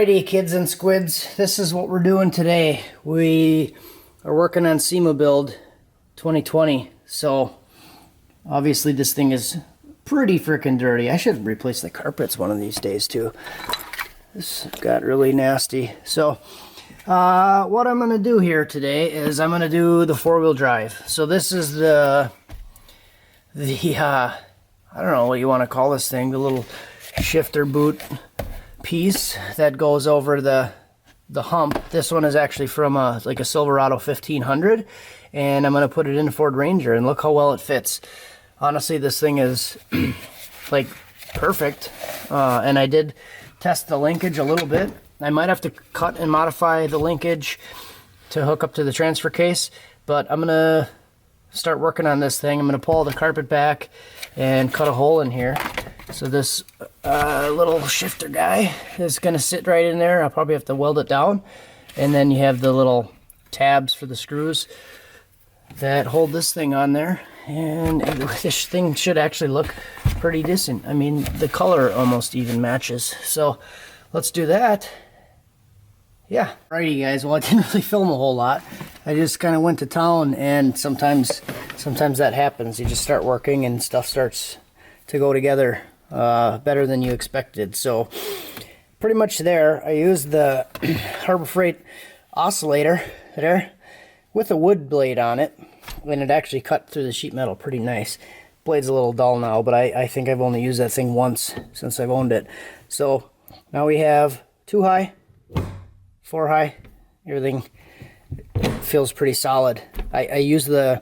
Alrighty, kids and squids, this is what we're doing today. We are working on SEMA build 2020, so obviously this thing is pretty freaking dirty. I should replace the carpets one of these days too. This got really nasty. So what I'm going to do here today is I'm going to do the four-wheel drive. So this is the I don't know what you want to call this thing, the little shifter boot piece that goes over the hump. This one is actually from like a Silverado 1500, and I'm going to put it in a Ford Ranger, and look how well it fits. Honestly, this thing is like perfect, and I did test the linkage a little bit. I might have to cut and modify the linkage to hook up to the transfer case, but I'm going to start working on this thing. I'm going to pull the carpet back and cut a hole in here. So this little shifter guy is going to sit right in there. I'll probably have to weld it down. And then you have the little tabs for the screws that hold this thing on there. And this thing should actually look pretty decent. I mean, the color almost even matches. So let's do that. Yeah. Alrighty, guys. Well, I didn't really film a whole lot. I just kind of went to town, and sometimes that happens. You just start working and stuff starts to go together better than you expected. So pretty much there, I used the Harbor Freight oscillator there with a wood blade on it, and it actually cut through the sheet metal pretty nice. Blade's a little dull now, but I think I've only used that thing once since I've owned it. So now we have 2 high, 4 high, everything feels pretty solid. I use the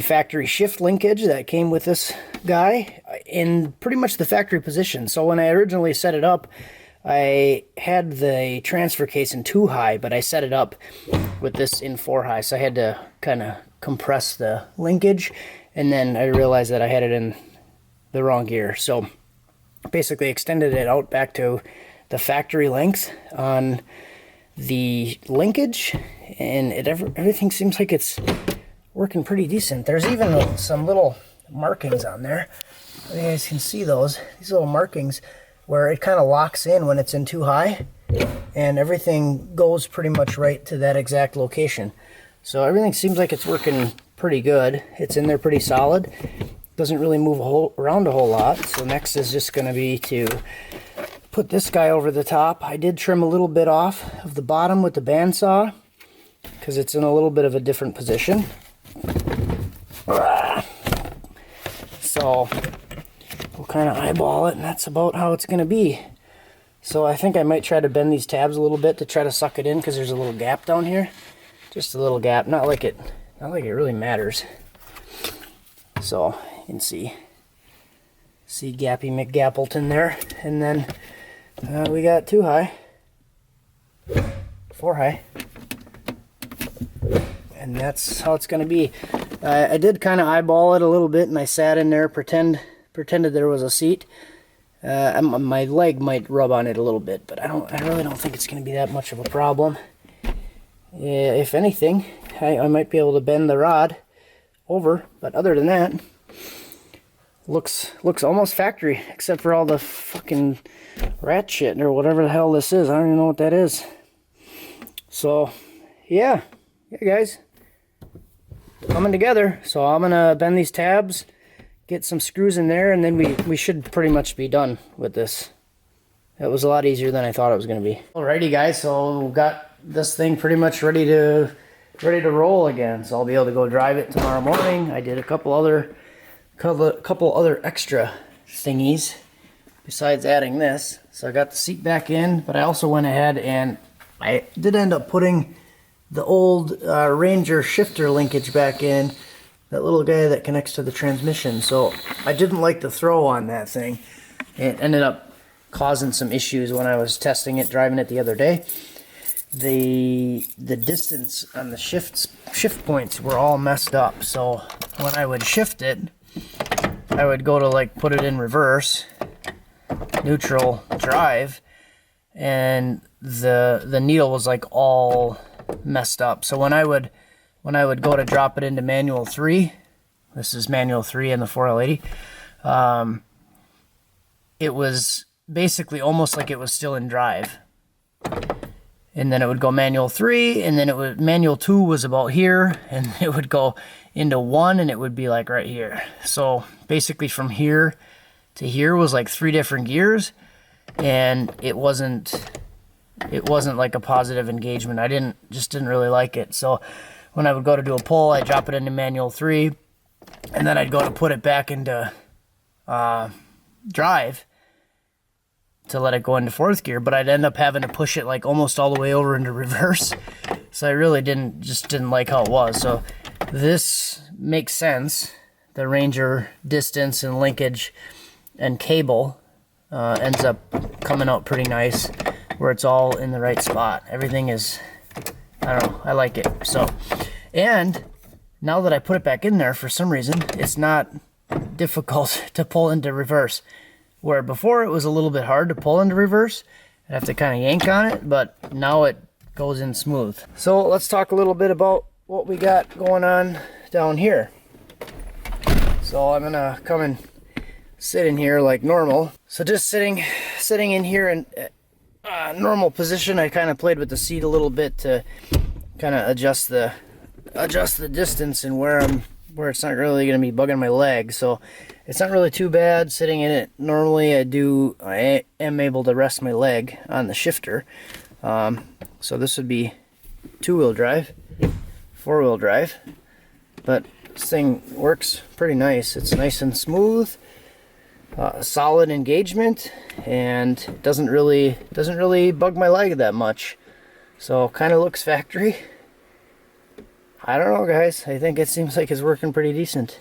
factory shift linkage that came with this guy in pretty much the factory position. So when I originally set it up, I had the transfer case in 2 high, but I set it up with this in 4 high. So I had to kind of compress the linkage, and then I realized that I had it in the wrong gear. So basically extended it out back to the factory length on the linkage, and everything seems like it's working pretty decent. There's even some little markings on there. You guys can see those. These little markings where it kind of locks in when it's in 2 high, and everything goes pretty much right to that exact location. So everything seems like it's working pretty good. It's in there pretty solid. Doesn't really move around a whole lot. So next is just going to be to put this guy over the top. I did trim a little bit off of the bottom with the bandsaw because it's in a little bit of a different position. So we'll kind of eyeball it, and that's about how it's going to be. So I think I might try to bend these tabs a little bit to try to suck it in, because there's a little gap down here. Just a little gap, not like it really matters. So you can see Gappy McGappleton there. And then we got 2 high, 4 high, and that's how it's going to be. I did kind of eyeball it a little bit, and I sat in there, pretended there was a seat. My leg might rub on it a little bit, but I really don't think it's going to be that much of a problem. If anything, I might be able to bend the rod over, but other than that, looks almost factory, except for all the fucking rat shit or whatever the hell this is. I don't even know what that is. So yeah guys, coming together. So I'm gonna bend these tabs, get some screws in there, and then we should pretty much be done with this. It was a lot easier than I thought it was gonna be. Alrighty guys, so we've got this thing pretty much ready to roll again. So I'll be able to go drive it tomorrow morning. I did a couple other extra thingies besides adding this. So I got the seat back in, but I also went ahead and I did end up putting the old Ranger shifter linkage back in, that little guy that connects to the transmission. So I didn't like the throw on that thing. It ended up causing some issues when I was testing it, driving it the other day. The distance on the shift points were all messed up. So when I would shift it, I would go to like put it in reverse, neutral, drive, and the needle was like all messed up. So when I would go to drop it into manual 3, this is manual 3 in the 4L80, it was basically almost like it was still in drive. And then it would go manual 3, and then it would manual 2 was about here, and it would go into 1, and it would be like right here. So basically from here to here was like 3 different gears, and it wasn't like a positive engagement. I just didn't really like it. So when I would go to do a pull, I'd drop it into manual 3, and then I'd go to put it back into drive to let it go into 4th gear, but I'd end up having to push it like almost all the way over into reverse. So I really didn't like how it was. So this makes sense. The Ranger distance and linkage and cable ends up coming out pretty nice where it's all in the right spot. Everything is, I don't know, I like it. So, and now that I put it back in there, for some reason, it's not difficult to pull into reverse. Where before it was a little bit hard to pull into reverse. I'd have to kind of yank on it, but now it goes in smooth. So let's talk a little bit about what we got going on down here. So I'm gonna come and sit in here like normal. So just sitting in here in normal position. I kind of played with the seat a little bit to kind of adjust the distance and where it's not really going to be bugging my leg. So it's not really too bad sitting in it. Normally I am able to rest my leg on the shifter. So this would be 2-wheel drive, 4-wheel drive, but this thing works pretty nice. It's nice and smooth, solid engagement, and doesn't really bug my leg that much. So kind of looks factory. I don't know, guys. I think it seems like it's working pretty decent.